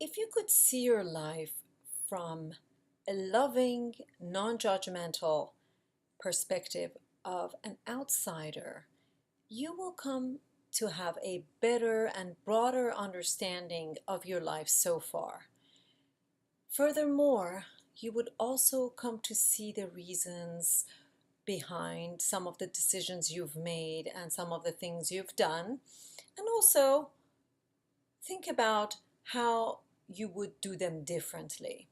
If you could see your life from a loving, non-judgmental perspective of an outsider, you will come to have a better and broader understanding of your life so far. Furthermore, you would also come to see the reasons behind some of the decisions you've made and some of the things you've done, and also think about how you would do them differently.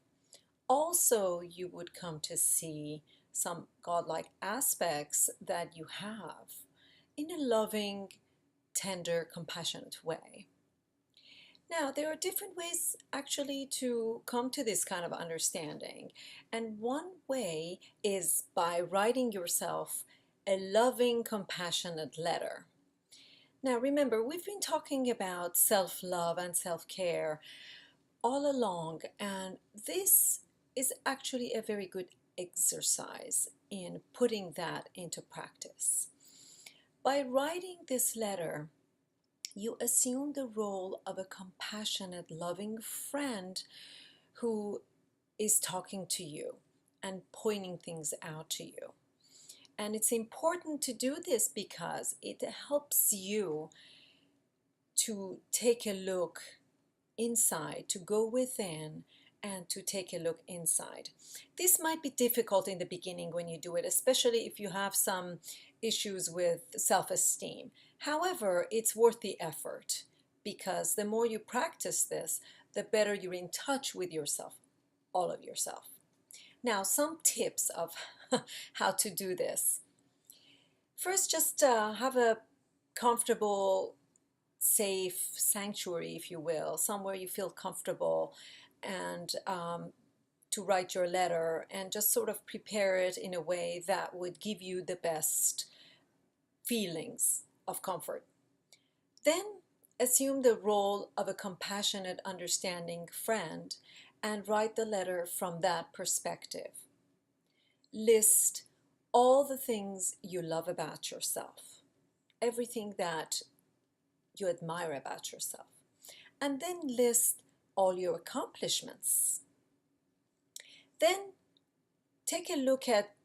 Also, you would come to see some godlike aspects that you have in a loving, tender, compassionate way. Now, there are different ways actually to come to this kind of understanding. And one way is by writing yourself a loving, compassionate letter. Now, remember, we've been talking about self love and self care all along, and this is actually a very good exercise in putting that into practice. By writing this letter, you assume the role of a compassionate, loving friend who is talking to you and pointing things out to you. And it's important to do this because it helps you to take a look inside, to go within and to take a look inside. This might be difficult in the beginning when you do it, especially if you have some issues with self-esteem. However, it's worth the effort because the more you practice this, the better you're in touch with yourself, all of yourself. Now, some tips of how to do this. First, just have a comfortable, safe sanctuary, if you will, somewhere you feel comfortable, and to write your letter, and just sort of prepare it in a way that would give you the best feelings of comfort. Then assume the role of a compassionate, understanding friend and write the letter from that perspective. List all the things you love about yourself, everything that you admire about yourself, and then list all your accomplishments. Then take a look at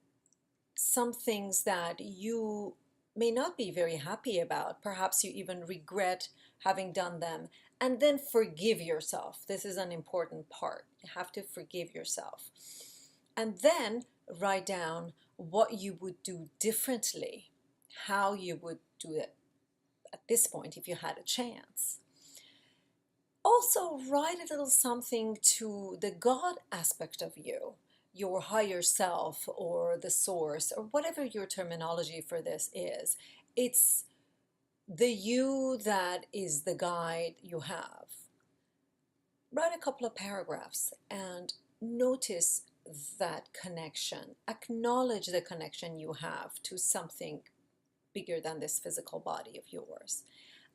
some things that you may not be very happy about. Perhaps you even regret having done them. And then forgive yourself. This is an important part. You have to forgive yourself. And then write down what you would do differently, how you would do it at this point if you had a chance. Also, write a little something to the God aspect of you, your higher self or the source, or whatever your terminology for this is. It's the you that is the guide you have. Write a couple of paragraphs and notice that connection. Acknowledge the connection you have to something bigger than this physical body of yours.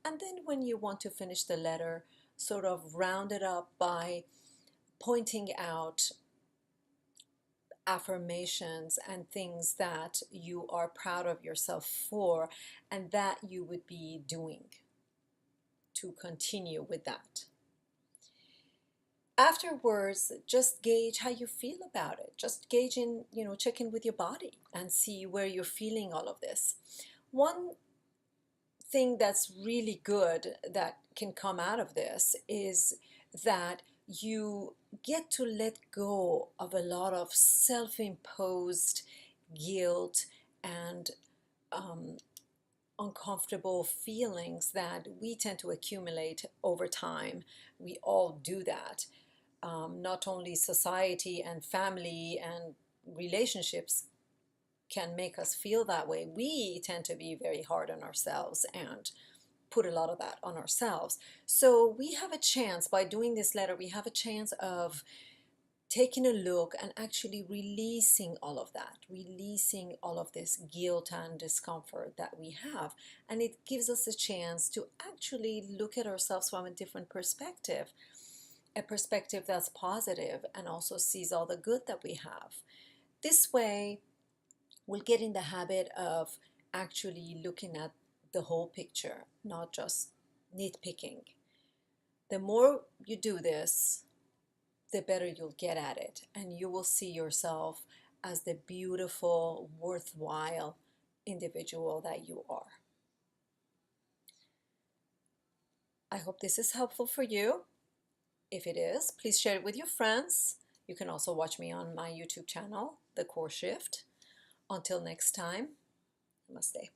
And then when you want to finish the letter, sort of round it up by pointing out affirmations and things that you are proud of yourself for and that you would be doing to continue with that. Afterwards, just gauge how you feel about it. Just gauge in, check in with your body and see where you're feeling all of this. One thing that's really good that can come out of this is that you get to let go of a lot of self-imposed guilt and uncomfortable feelings that we tend to accumulate over time. We all do that. Not only society and family and relationships can make us feel that way, we tend to be very hard on ourselves and put a lot of that on ourselves. So we have a chance, by doing this letter, we have a chance of taking a look and actually releasing all of that, releasing all of this guilt and discomfort that we have. And it gives us a chance to actually look at ourselves from a different perspective, a perspective that's positive and also sees all the good that we have. This way, we'll get in the habit of actually looking at the whole picture, not just nitpicking. The more you do this, the better you'll get at it, and you will see yourself as the beautiful, worthwhile individual that you are. I hope this is helpful for you. If it is, please share it with your friends. You can also watch me on my YouTube channel, The Core Shift. Until next time, namaste.